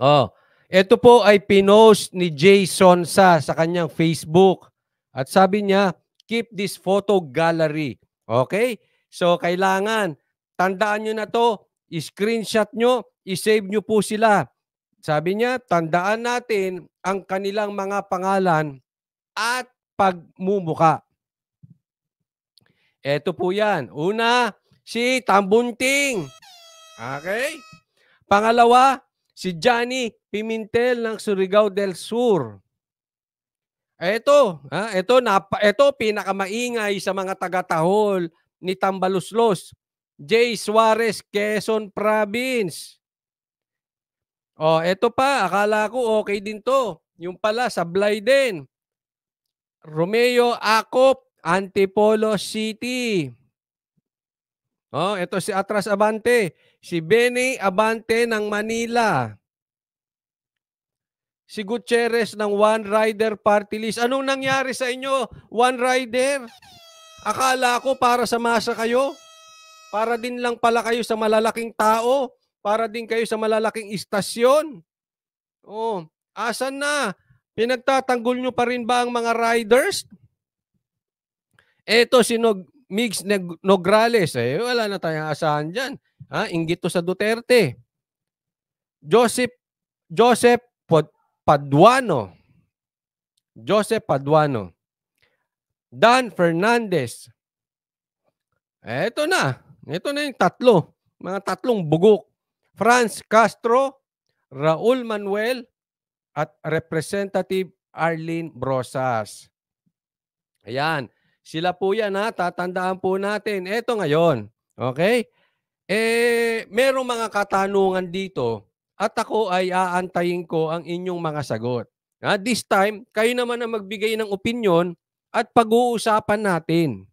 Oh, ito po ay pinost ni Jason sa kanyang Facebook. At sabi niya, keep this photo gallery. Okay? So, kailangan, tandaan nyo na to, screenshot nyo, isave nyo po sila. Sabi niya, tandaan natin ang kanilang mga pangalan at pagmumuka. Ito po yan. Una, si Tambunting. Okay? Pangalawa, si Johnny Pimentel ng Surigao del Sur. Ito pinakamaingay sa mga taga-Tahol ni Tambaluslos. J. Suarez, Quezon Province. Ito pa, akala ko okay din to. Yung pala, sablay din. Romeo Acop, Antipolo City. Ito si Atras Abante. Si Benny Abante ng Manila. Si Gutierrez ng One Rider Party List. Anong nangyari sa inyo, One Rider? Akala ko para sa masa kayo. Para din lang pala kayo sa malalaking tao. Para din kayo sa malalaking istasyon. Asan na? Pinagtatanggol nyo pa rin ba ang mga riders? Eto si Migs Nograles. Wala na tayong asahan dyan. Inggit to sa Duterte. Joseph Paduano. Dan Fernandez. Ito na yung tatlo. Mga tatlong bugok. Franz Castro, Raul Manuel, at Representative Arlene Brosas. Ayan. Sila po yan tatandaan po natin. Ito ngayon. Okay? Merong mga katanungan dito at ako ay aantayin ko ang inyong mga sagot. This time, kayo naman ang magbigay ng opinion at pag-uusapan natin.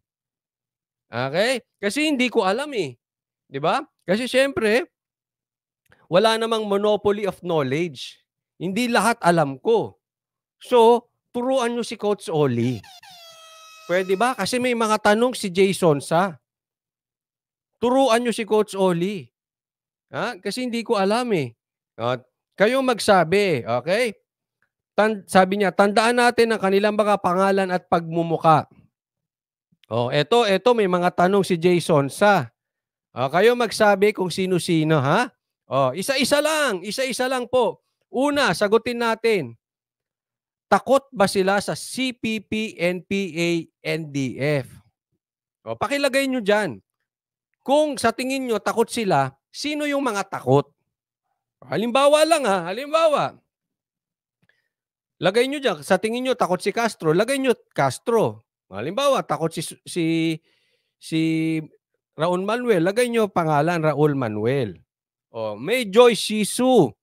Okay? Kasi hindi ko alam Di ba? Kasi syempre, wala namang monopoly of knowledge. Hindi lahat alam ko. So, turuan nyo si Coach Oli. Pwede ba? Kasi may mga tanong si Jason sa. Turuan nyo si Coach Oli. Kasi hindi ko alam kayo magsabi, okay? Sabi niya, tandaan natin ang kanilang mga pangalan at pagmumuka. Eto may mga tanong si Jason sa. Kayo magsabi kung sino-sino, ha? Isa-isa lang po. Una, sagutin natin. Takot ba sila sa CPP, NPA, NDF? Pakilagay nyo dyan. Kung sa tingin nyo takot sila, sino yung mga takot? Halimbawa lang halimbawa. Lagay nyo dyan, sa tingin nyo takot si Castro, lagay nyo Castro. Halimbawa, takot si Raul Manuel, lagay nyo pangalan Raul Manuel. May Joyce Shisu.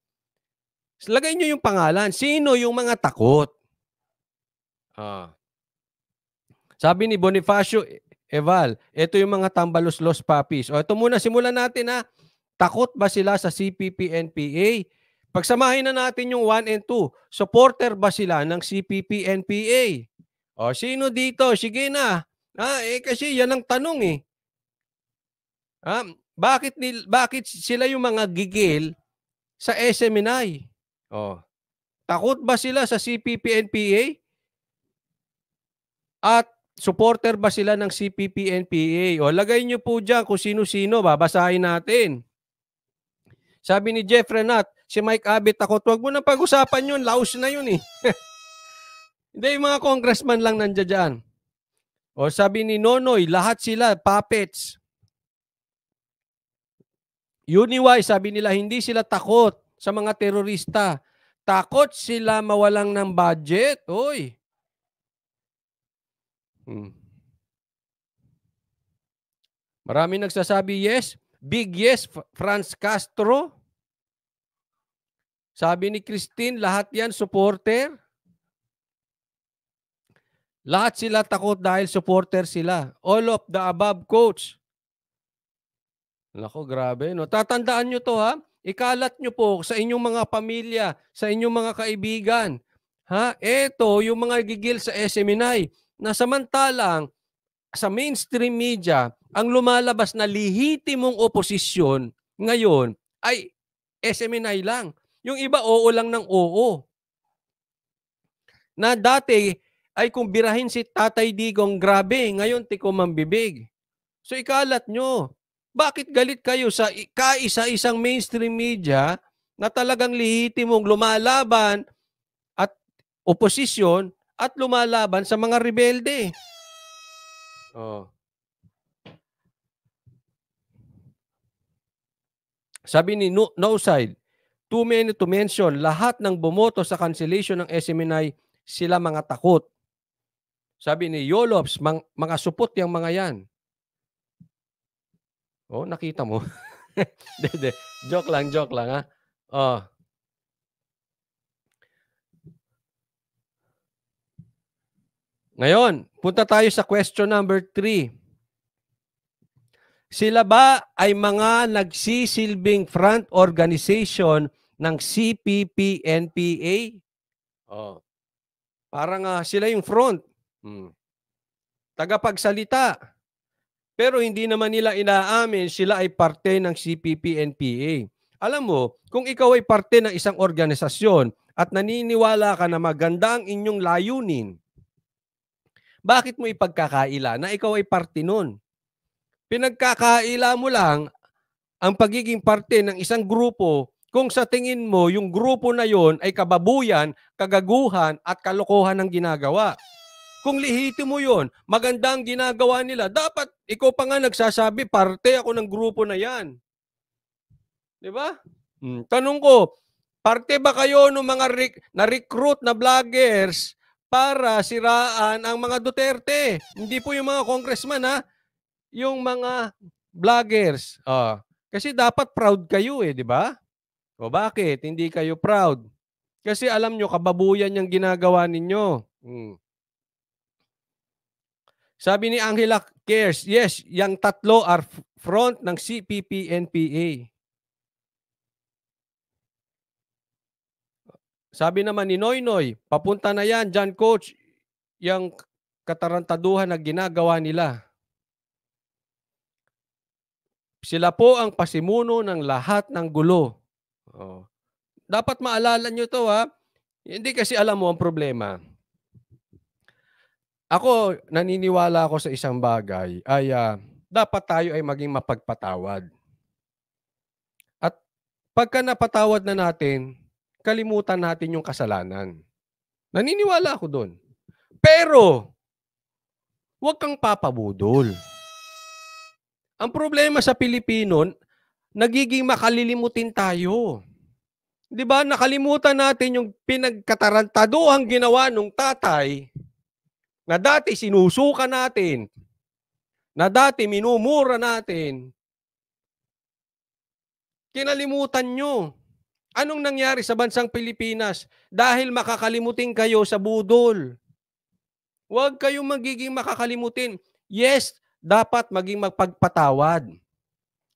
Lagay nyo yung pangalan. Sino yung mga takot? Sabi ni Bonifacio Eval, ito yung mga Tambaluslos puppies. Ito muna, simulan natin Takot ba sila sa CPP, NPA? Pagsamahin na natin yung 1 and 2. Supporter ba sila ng CPP, NPA? Sino dito? Sige na. Kasi yan ang tanong Bakit sila yung mga gigil sa SMNI? Takot ba sila sa CPP, NPA? At supporter ba sila ng CPP, NPA? Lagay nyo po dyan kung sino-sino. Babasahin natin. Sabi ni Jeff Renat, si Mike Abit takot. Huwag mo na pag-usapan yun. Laos na yun Hindi, yung mga congressman lang nandiyan dyan. Sabi ni Nonoy, lahat sila, puppets. Uniwise, sabi nila, hindi sila takot sa mga terorista. Takot sila mawalang ng budget. Marami nagsasabi yes. Big yes, Franz Castro. Sabi ni Christine, lahat yan supporter. Lahat sila takot dahil supporter sila. All of the above, coach. Nako, grabe. Tatandaan nyo to Ikalat nyo po sa inyong mga pamilya, sa inyong mga kaibigan. Ito yung mga gigil sa SMNI na samantalang sa mainstream media, ang lumalabas na lihitimong oposisyon ngayon ay SMNI lang. Yung iba, oo lang ng oo. Na dati ay kung birahin si Tatay Digong, grabe, ngayon tikom ang bibig. So ikalat nyo. Bakit galit kayo sa kaisa-isang mainstream media na talagang lehitimong lumalaban at oposisyon at lumalaban sa mga rebelde? Oh. Sabi ni No Side, too many to mention, lahat ng bumoto sa cancellation ng SMNI, sila mga takot. Sabi ni Yolops, mga supot yung mga yan. Oh, nakita mo? De. Joke lang ha. Oh. Ngayon, punta tayo sa question number 3. Sila ba ay mga nagsisilbing front organization ng CPP-NPA? Oh. Parang sila yung front. Tagapagsalita. Pero hindi naman nila inaamin sila ay parte ng CPP-NPA. Alam mo, kung ikaw ay parte ng isang organisasyon at naniniwala ka na maganda ang inyong layunin, bakit mo ipagkakaila na ikaw ay parte nun? Pinagkakaila mo lang ang pagiging parte ng isang grupo kung sa tingin mo yung grupo na yon ay kababuyan, kagaguhan at kalokohan ng ginagawa. Kung lihitimo yun, maganda ang ginagawa nila, dapat ikaw pa nga nagsasabi, parte ako ng grupo na yan. Di ba? Tanong ko, parte ba kayo ng mga na-recruit na vloggers para siraan ang mga Duterte? Hindi po yung mga congressman, ha? Yung mga vloggers. Kasi dapat proud kayo di ba? O bakit? Hindi kayo proud. Kasi alam nyo, kababuyan yung ginagawa ninyo. Sabi ni Angela Cares, yes, yung tatlo are front ng CPP-NPA. Sabi naman ni Noynoy, papunta na yan, John Coach, yung katarantaduhan na ginagawa nila. Sila po ang pasimuno ng lahat ng gulo. Dapat maalala nyo to, ha? Hindi kasi alam mo ang problema. Ako, naniniwala ako sa isang bagay ay dapat tayo ay maging mapagpatawad. At pagka napatawad na natin, kalimutan natin yung kasalanan. Naniniwala ako doon. Pero, huwag kang papabudol. Ang problema sa Pilipino, nagiging makalilimutin tayo. Di ba? Nakalimutan natin yung pinagkatarantaduhang ginawa ng tatay na dati sinusuka natin, na dati minumura natin. Kinalimutan nyo. Anong nangyari sa bansang Pilipinas? Dahil makakalimutin kayo sa budol. Huwag kayong magiging makakalimutin. Yes, dapat maging magpagpatawad.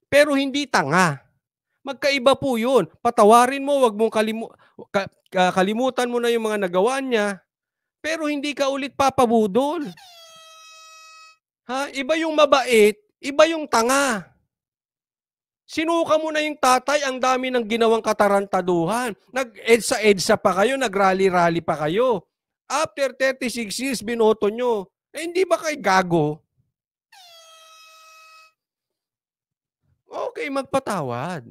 Pero hindi tanga. Magkaiba po yun. Patawarin mo, huwag mong kalimutan mo na yung mga nagawa niya. Pero hindi ka ulit papabudol. Iba yung mabait, iba yung tanga. Sinuka mo na yung tatay, ang dami ng ginawang katarantaduhan. Nag-EDSA pa kayo, nag-rally-rally pa kayo. After 36 years, binoto nyo. Hindi ba kayo gago? Okay, magpatawad.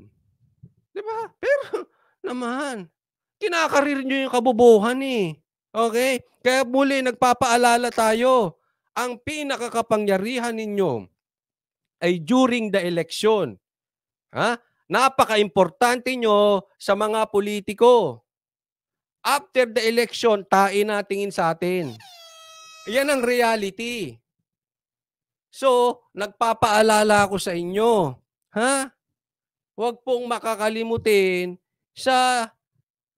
Diba? Pero naman, kinakarir nyo yung kabobohan Okay? Kaya muli, nagpapaalala tayo. Ang pinakakapangyarihan ninyo ay during the election. Napaka-importante nyo sa mga politiko. After the election, tain natingin sa atin. Yan ang reality. So, nagpapaalala ako sa inyo. Huwag pong makakalimutin sa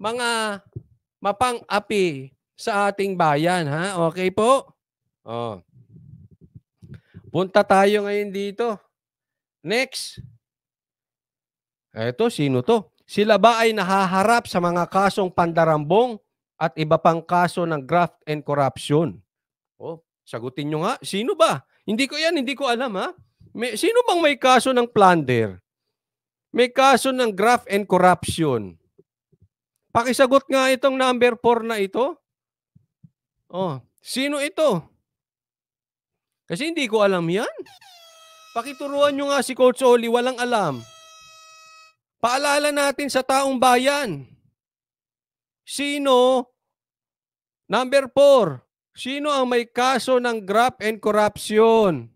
mga mapang-api sa ating bayan. Okay po? Punta tayo ngayon dito. Next. Eto, sino to? Sila ba ay nahaharap sa mga kasong pandarambong at iba pang kaso ng graft and corruption? Sagutin nyo nga. Sino ba? Hindi ko alam sino bang may kaso ng plunder? May kaso ng graft and corruption. Pakisagot nga itong number 4 na ito. Oh, sino ito? Kasi hindi ko alam yan. Pakituruan nyo nga si Coach Oli, walang alam. Paalala natin sa taong bayan. Sino? Number 4. Sino ang may kaso ng graft and corruption?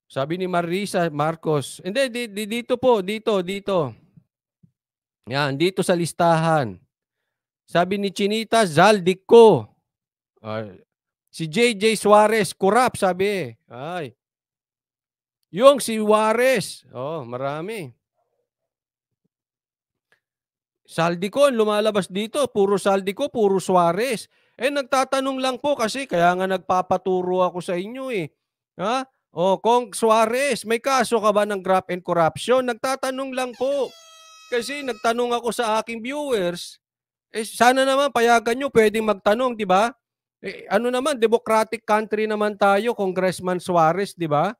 Sabi ni Marisa Marcos. Hindi, dito po, dito. Yan, dito sa listahan. Sabi ni Chinita Zaldico. Si JJ Suarez, corrupt, sabi. Ay. Yung si Juarez. Oh, marami. Saldico, lumalabas dito. Puro Saldico, puro Suarez. Nagtatanong lang po kasi kaya nga nagpapaturo ako sa inyo eh. Ha? O, Kong Suarez, may kaso ka ba ng graft and corruption? Nagtatanong lang po. Kasi nagtanong ako sa aking viewers. Sana naman payagan nyo, pwedeng magtanong, di ba? Ano naman, democratic country naman tayo, Congressman Suarez, di ba?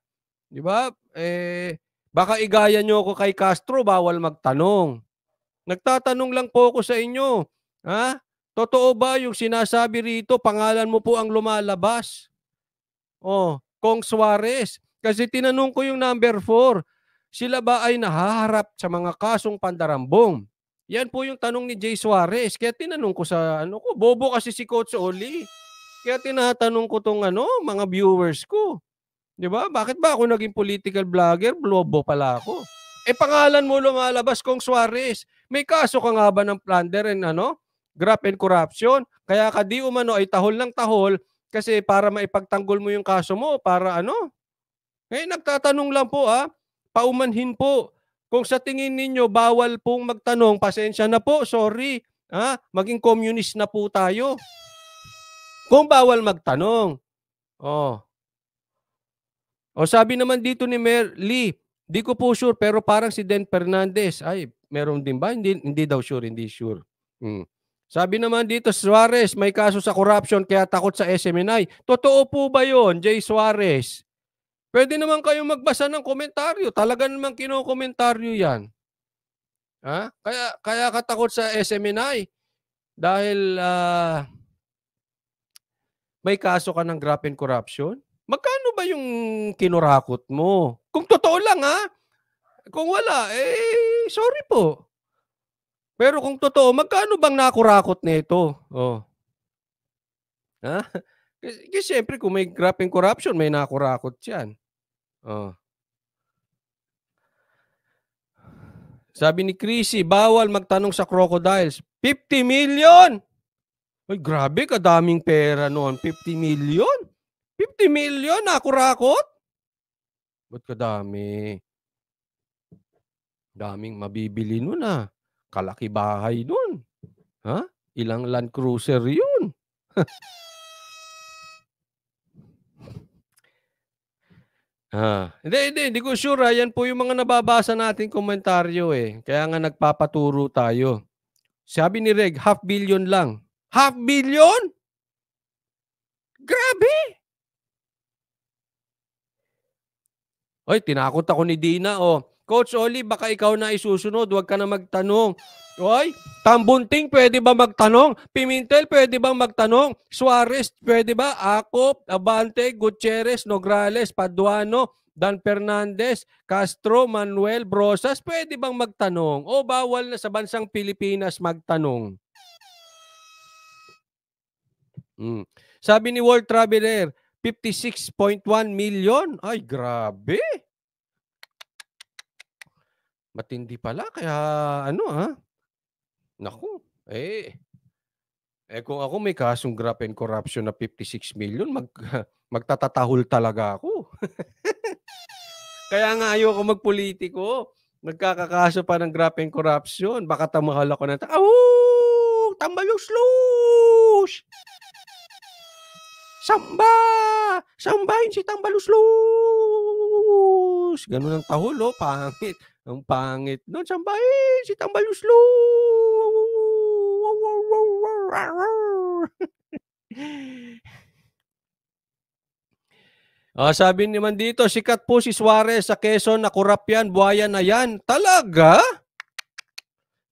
Di ba? Baka igaya nyo ako kay Castro, bawal magtanong. Nagtatanong lang po ako sa inyo. Ha? Totoo ba yung sinasabi rito, pangalan mo po ang lumalabas? Oh, Kong Suarez. Kasi tinanong ko yung number 4. Sila ba ay nahaharap sa mga kasong pandarambong? Yan po yung tanong ni Jay Suarez. Kaya tinanong ko sa bobo kasi si Coach Oli. Kaya tinatanong ko tong mga viewers ko. 'Di ba? Bakit ba ako naging political vlogger? Bobo pala ako. Pangalan mo lumalabas, Kong Suarez. May kaso ka nga ba ng plunder and graft and corruption? Kaya ka di umano ay tahol ng tahol kasi para maipagtanggol mo yung kaso mo para nagtatanong lang po paumanhin po. Kung sa tingin ninyo bawal pong magtanong, pasensya na po, sorry. Maging communist na po tayo. Kung bawal magtanong. Sabi naman dito ni Mayor Lee, di ko po sure pero parang si Den Fernandez. Ay, meron din ba? Hindi daw sure, hindi sure. Sabi naman dito, Suarez, may kaso sa corruption kaya takot sa SMNI. Totoo po ba yun, Jay Suarez? Pwede naman kayong magbasa ng komentaryo. Talaga naman kinokomentaryo yan. Kaya katakot sa SMNI dahil may kaso ka ng graft and corruption? Magkano ba yung kinurakot mo? Kung totoo lang kung wala, sorry po. Pero kung totoo, magkano bang nakurakot nito? Kasi siyempre kung may graft and corruption, may nakurakot yan. Sabi ni Chrissy, bawal magtanong sa crocodiles. 50 million! Ay, grabe, kadaming pera noon. 50 million? 50 million nakurakot? Ba't kadami? Daming mabibili nun Kalaki bahay nun. Ilang Land Cruiser yun. Hindi ko sure. Yan po yung mga nababasa natin komentaryo Kaya nga nagpapaturo tayo. Sabi ni Reg, 500 million lang. 500 million? Grabe! Oy, tinakot ako ni Dina. Coach Oli, baka ikaw na isusunod. Huwag ka na magtanong. Oy, Tambunting, pwede ba magtanong? Pimentel, pwede bang magtanong? Suarez, pwede ba? Acop, Abante, Gutierrez, Nograles, Paduano, Dan Fernandez, Castro, Manuel, Brosas, pwede bang magtanong? O bawal na sa bansang Pilipinas magtanong? Sabi ni World Traveler, 56.1 million. Ay, grabe. Matindi pala. Kaya Naku. Kung ako may kasong graft and corruption na 56 million, magtatatahol talaga ako. Kaya nga ayoko magpolitiko. Nagkakakaso pa ng graft and corruption. Baka tamahal ako na, tambaluslush! Samba! Sambahin si Tambaluslush! Ganun ang tahol, pangit. Ang pangit nun. Sambahin si Tambaluslush! Sabi naman dito, sikat po si Suarez sa Quezon na korap yan, buhaya na yan. Talaga?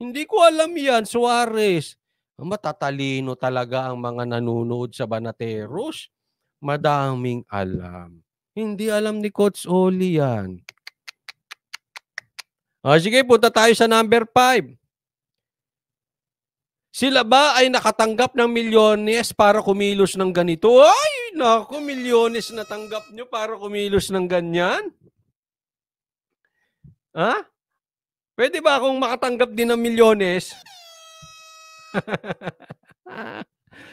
Hindi ko alam yan, Suarez. Matatalino talaga ang mga nanonood sa Banateros. Madaming alam. Hindi alam ni Coach Oli yan. Sige, punta tayo sa number 5. Sila ba ay nakatanggap ng milyones para kumilos ng ganito? Ay, naku, milyones na tanggap nyo para kumilos ng ganyan? Ha? Pwede ba akong makatanggap din ng milyones?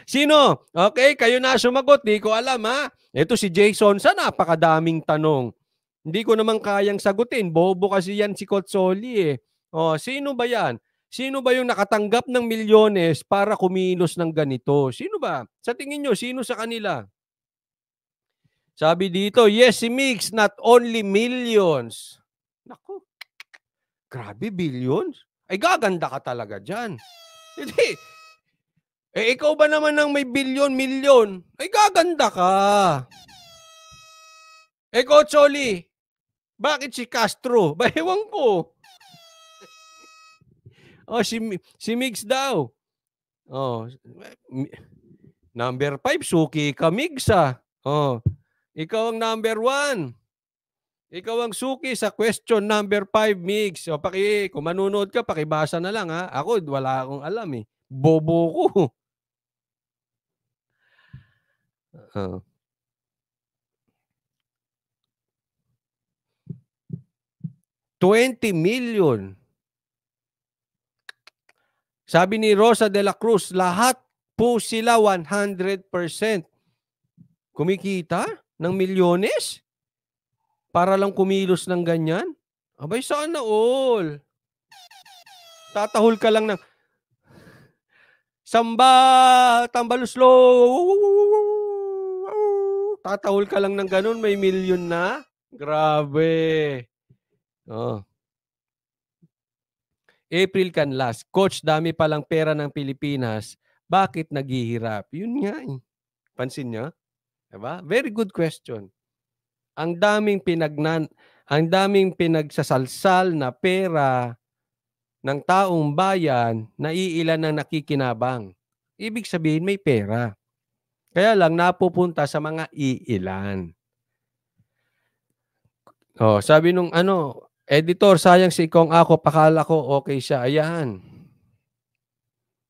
Sino? Okay, kayo na sumagot. Di ko alam, ha? Ito si Jason sa napakadaming tanong. Hindi ko naman kayang sagutin. Bobo kasi yan si Coach Oli, eh. Sino ba yan? Sino ba yung nakatanggap ng milyones para kumilos ng ganito? Sino ba? Sa tingin nyo, sino sa kanila? Sabi dito, yes, si Mix, not only millions. Naku, grabe, billions? Ay, gaganda ka talaga dyan. Hindi. Ikaw ba naman ng may bilyon-milyon? Ay, gaganda ka. Coach Oli, bakit si Castro? Ewan ko. Si Migs daw. Number 5, suki ka, Migs, ah. Ikaw ang number 1. Ikaw ang suki sa question number 5, Migs. Kung manunood ka, pakibasa na lang, ha. Ako, wala akong alam, eh. Bobo ko. 20 million. Sabi ni Rosa de la Cruz, lahat po sila 100% kumikita ng milyones para lang kumilos ng ganyan. Abay, sana all. Tatahol ka lang ng samba, tambaluslo. Tatahol ka lang ng ganun, may milyon na. Grabe. April Canlas, Coach, dami palang pera ng Pilipinas. Bakit naghihirap? Yun nga, eh. Pansin nyo? Diba? Very good question. Ang daming pinagsasalsal na pera ng taong bayan na iilan ang nakikinabang. Ibig sabihin may pera. Kaya lang napupunta sa mga iilan. Sabi nung editor, sayang si Kong ako, pakala ko okay siya. Ayan.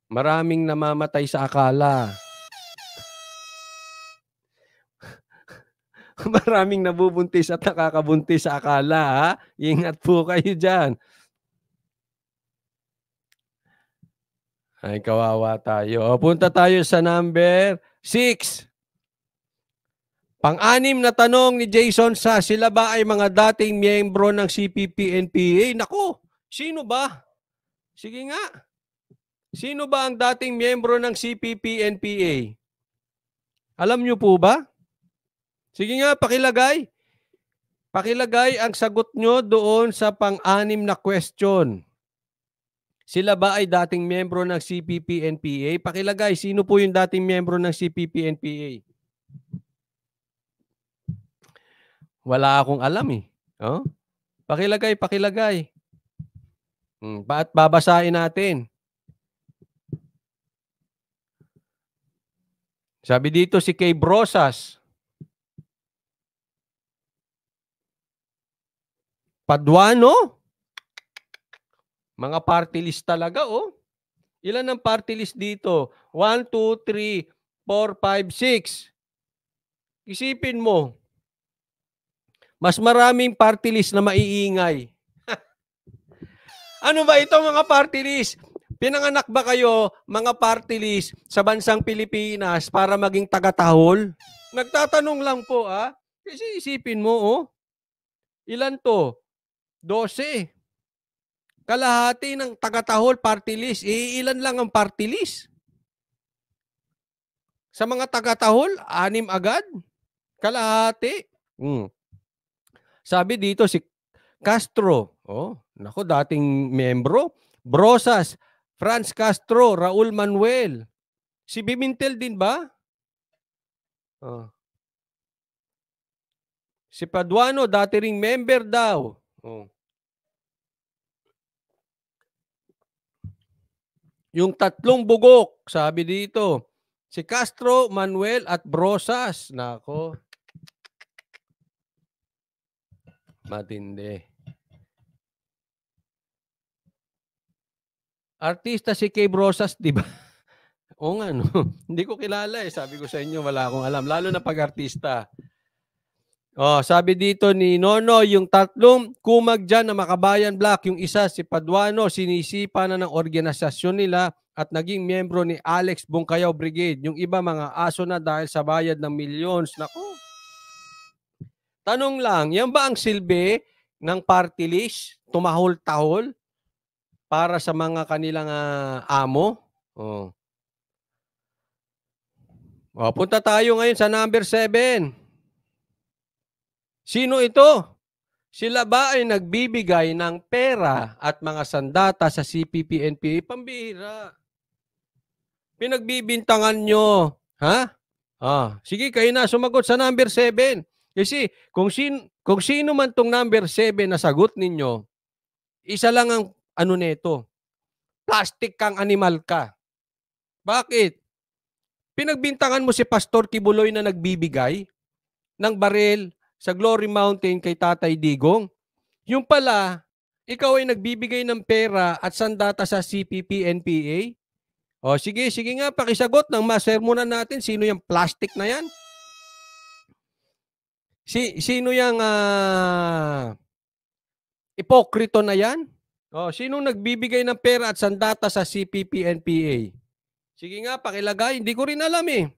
Maraming namamatay sa akala. Maraming nabubuntis at nakakabuntis sa akala, ha? Ingat po kayo dyan. Ay, kawawa tayo. Punta tayo sa number 6. Pang-anim na tanong ni Jason sa, sila ba ay mga dating miyembro ng CPP-NPA? Naku, sino ba? Sige nga. Sino ba ang dating miyembro ng CPP-NPA? Alam nyo po ba? Sige nga, pakilagay. Pakilagay ang sagot nyo doon sa pang-anim na question. Sila ba ay dating miyembro ng CPP-NPA? Pakilagay, sino po yung dating miyembro ng CPP-NPA? Wala akong alam, eh. Pakilagay. Babasahin natin. Sabi dito si Kay Brosas. Paduano? Mga party list talaga, oh. Ilan ang party list dito? 1, 2, 3, 4, 5, 6. Isipin mo. Mas maraming party list na maiingay. Ano ba ito, mga party list? Pinanganak ba kayo, mga party list, sa bansang Pilipinas para maging taga-tahol? Nagtatanong lang po, ah. Kasi isipin mo, oh. Ilan to? 12. Kalahati ng taga-tahol party list. Ilan lang ang party list? Sa mga taga-tahol, 6 agad? Kalahati. Sabi dito si Castro. Nako, dating miyembro. Brosas, Franz Castro, Raul Manuel. Si Bimintel din ba? Si Paduano, dati ring member daw. Yung tatlong bugok, sabi dito, si Castro, Manuel at Brosas. Nako, matindi. Artista si Kay Brosas, di ba? Oo nga, no? Hindi ko kilala eh. Sabi ko sa inyo, wala akong alam. Lalo na pag-artista. Oh, sabi dito ni Nono, yung tatlong kumag dyan na Makabayan Black, yung isa si Paduano, sinisipa na ng organisasyon nila at naging miyembro ni Alex Bungkayaw Brigade. Yung iba mga aso na dahil sa bayad ng millions. Naku. Tanong lang, yan ba ang silbi ng party list? Tumahol-tahol para sa mga kanilang amo? Oh. Oh, punta tayo ngayon sa number 7. Sino ito? Sila ba ay nagbibigay ng pera at mga sandata sa CPP-NPA? Pambihira. Pinagbibintangan nyo. Ha? Sige, kayo na sumagot sa number 7. Kasi kung sino man tong number 7 na sagot ninyo, isa lang ang ano nito. Plastic kang animal ka. Bakit? Pinagbintangan mo si Pastor Kibuloy na nagbibigay ng baril sa Glory Mountain kay Tatay Digong. Yung pala, ikaw ay nagbibigay ng pera at sandata sa CPP-NPA? O sige nga, pakisagot ng masermonan natin. Sino yung plastic na yan? Sino yung ipokrito na yan? O, sino nagbibigay ng pera at sandata sa CPP-NPA? Sige nga, pakilagay. Hindi ko rin alam eh.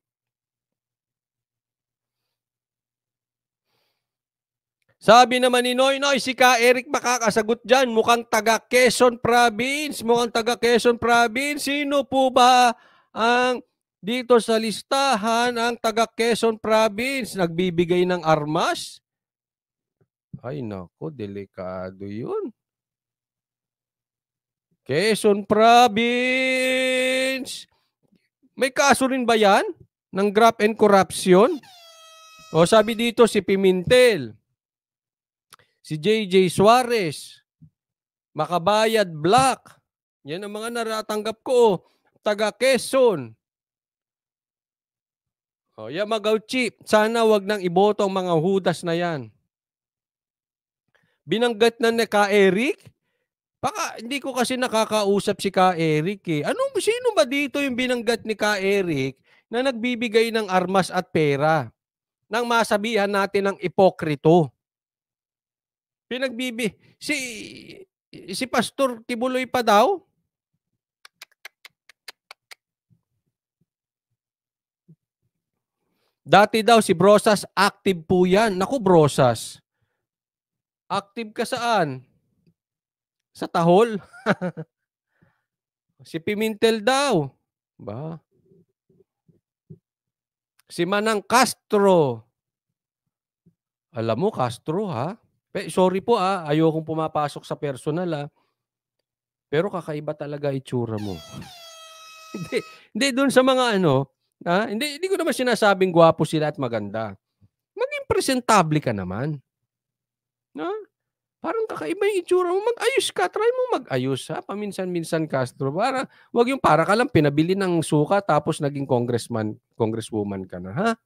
Sabi naman ni Noynoy, si Ka Eric makakasagot dyan. Mukhang taga Quezon Province. Sino po ba ang dito sa listahan ang taga Quezon Province? Nagbibigay ng armas? Ay nako, delikado yun. Quezon Province. May kaso rin ba yan ng graft and corruption? O sabi dito si Pimentel. Si JJ Suarez, Makabayad Black. Yan ang mga naratanggap ko. Taga Quezon. Yamagaw Chief, sana wag nang iboto ang mga hudas na yan. Binanggat na ni Ka Eric? Baka hindi ko kasi nakakausap si Ka Eric eh. Sino ba dito yung binanggat ni Ka Eric na nagbibigay ng armas at pera? Nang masabihan natin ng ipokrito. Si Pastor Kibuloy pa daw? Dati daw si Brosas, active po yan. Naku, Brosas. Active ka saan? Sa tahol? Si Pimentel daw. Ba? Si Manang Castro. Alam mo, Castro ha? Sorry po ayokong pumapasok sa personal Pero kakaiba talaga itsura mo. hindi doon sa mga hindi ko naman sinasabing gwapo sila at maganda. Maging presentable ka naman. Parang kakaiba yung itsura mo. Mag-ayos ka. Try mo mag-ayos paminsan-minsan, Castro. Wag yung para ka lang pinabili ng suka tapos naging congresswoman ka na, ha?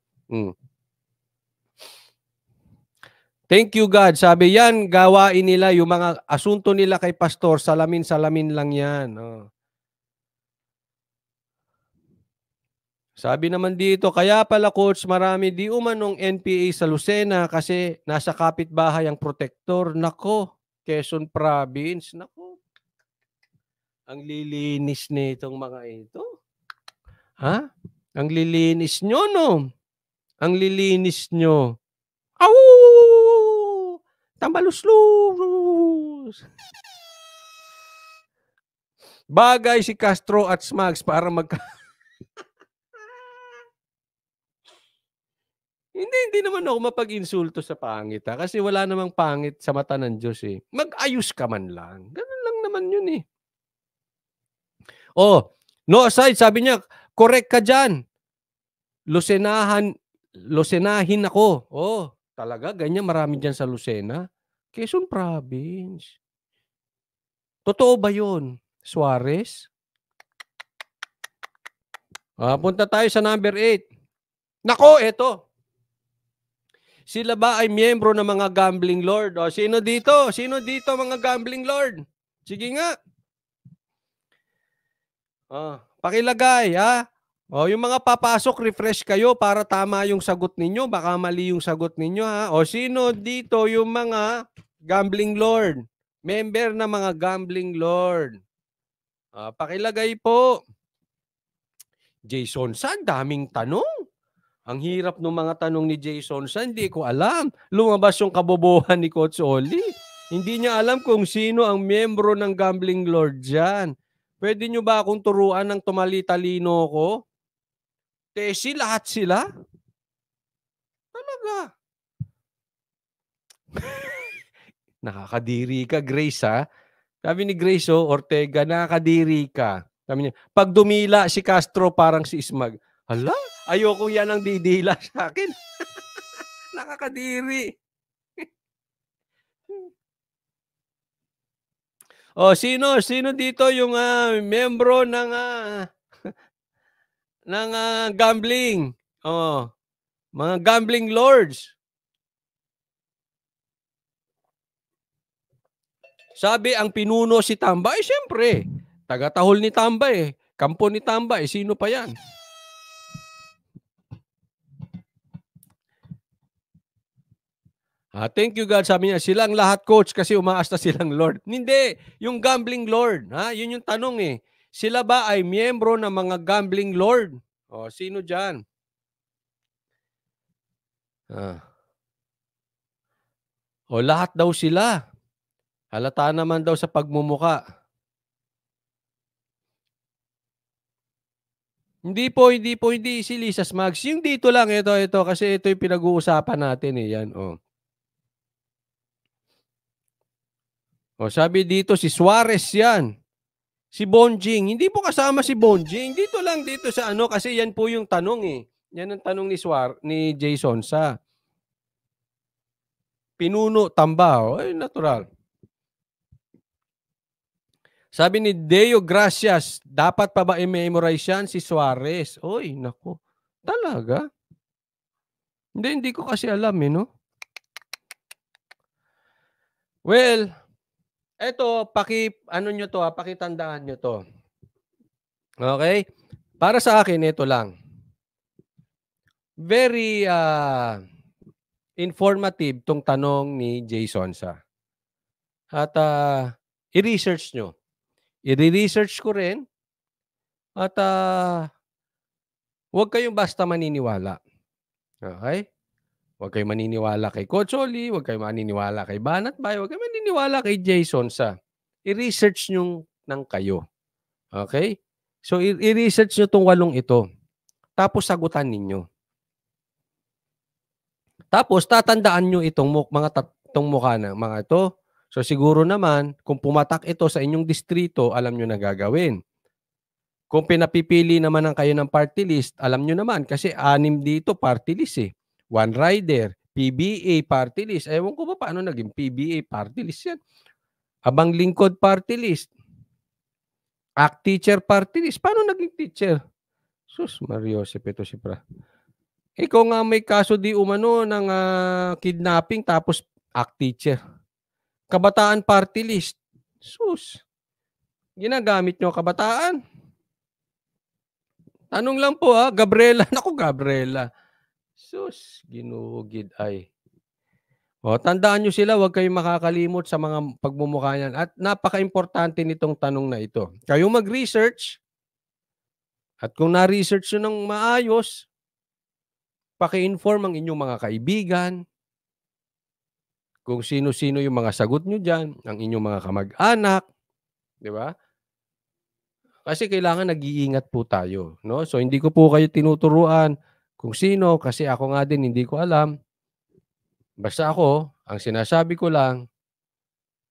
Thank you, God. Sabi yan, gawain nila yung mga asunto nila kay Pastor, salamin-salamin lang yan. Sabi naman dito, kaya pala coach, marami di umanong NPA sa Lucena kasi nasa kapitbahay ang protector. Nako, Quezon Province. Nako. Ang lilinis nitong mga ito. Ha? Ang lilinis nyo, no? Ang lilinis nyo. Awoo! Tambaluslus! Bagay si Castro at Smags para Hindi naman ako mapag-insulto sa pangit kasi wala namang pangit sa mata ng Diyos eh. Mag-ayos ka man lang. Ganun lang naman yun eh. No aside, sabi niya, correct ka dyan. Lucenahin ako. Talaga, ganyan marami dyan sa Lucena. Quezon Province. Totoo ba yun, Suarez? Punta tayo sa number 8. Nako, eto. Sila ba ay miyembro ng mga gambling lord? O, sino dito? Sino dito mga gambling lord? Sige nga. Pakilagay, ha? O, yung mga papasok, refresh kayo para tama yung sagot ninyo. Baka mali yung sagot ninyo, ha? O, sino dito yung mga gambling lord? Member na mga gambling lord. Pakilagay po. Jason San, daming tanong. Ang hirap ng mga tanong ni Jason San, hindi ko alam. Lumabas yung kabobohan ni Coach Oli. Hindi niya alam kung sino ang miyembro ng gambling lord dyan. Pwede nyo ba akong turuan ng tumali-talino ko? Tesi, lahat sila? Talaga. Nakakadiri ka, Grace, ha? Sabi ni Grace, Ortega, nakakadiri ka. Sabi niya, pag dumila si Castro, parang si Ismag. Hala, ayoko yan ang didila sa akin. Nakakadiri. Sino dito yung membro ng gambling? Mga gambling lords. Sabi ang pinuno si Tamba, siyempre, taga-tahol ni Tamba kampo ni Tamba, sino pa yan? Thank you God, sabi niya, silang lahat coach kasi umaasta silang Lord. Hindi, yung gambling Lord, yun yung tanong Sila ba ay miyembro ng mga gambling Lord? Sino dyan? Lahat daw sila. Halata naman daw sa pagmumuka. Hindi si Lisa Smags. Yung dito lang, ito, kasi ito yung pinag-uusapan natin yan, sabi dito, si Suarez yan. Si Bonjing. Hindi po kasama si Bonjing. Dito lang, dito sa kasi yan po yung tanong Yan ang tanong ni Jason sa pinuno Tamba. Natural. Sabi ni Deo Gracias, dapat pa ba i-memorize yan si Suarez? Naku. Talaga? Hindi ko kasi alam no? Well, eto, pakitandaan nyo to. Okay? Para sa akin, ito lang. Very informative tong tanong ni Jason sa. At i-research nyo. I-research ko rin. At huwag kayong basta maniniwala. Okay? Huwag kayong maniniwala kay Coach Oli, huwag kayong maniniwala kay Banat Bay, huwag kayong maniniwala kay Jason sa. I-research nyo ng kayo. Okay? So, i-research nyo itong 8 ito. Tapos, sagutan ninyo. Tapos, tatandaan nyo itong mukha ng mga ito. So, siguro naman, kung pumatak ito sa inyong distrito, alam nyo na gagawin. Kung pinapipili naman ang kayo ng party list, alam nyo naman, kasi 6 dito party list One rider, PBA party list. Ewan ko ba paano naging PBA party list yan? Abang lingkod party list. Act teacher party list. Paano naging teacher? Sus, Mariosep, ito si Pra. Ikaw nga may kaso di umano ng kidnapping tapos act teacher. Kabataan party list. Sus. Ginagamit nyo kabataan? Tanong lang po Gabriela. Naku, Gabriela. Sus, ginugid ay. Tandaan nyo sila, huwag kayong makakalimot sa mga pagmumukha niyan. At napaka-importante nitong tanong na ito. Kayong mag-research, at kung na-research nyo ng maayos, paki-inform ang inyong mga kaibigan, kung sino-sino yung mga sagot nyo dyan, ang inyong mga kamag-anak, di ba? Kasi kailangan nag-iingat po tayo. No? So, hindi ko po kayo tinuturuan kung sino, kasi ako nga din hindi ko alam. Basta ako, ang sinasabi ko lang,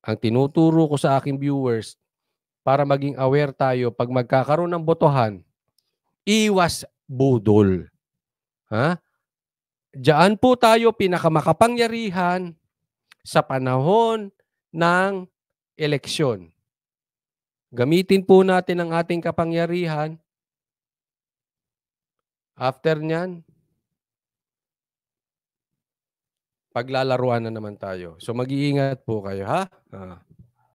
ang tinuturo ko sa aking viewers, para maging aware tayo, pag magkakaroon ng botohan, iwas budol. Diyan po tayo pinakamakapangyarihan sa panahon ng eleksyon. Gamitin po natin ang ating kapangyarihan After niyan, paglalaruan na naman tayo. So, mag-iingat po kayo, ha?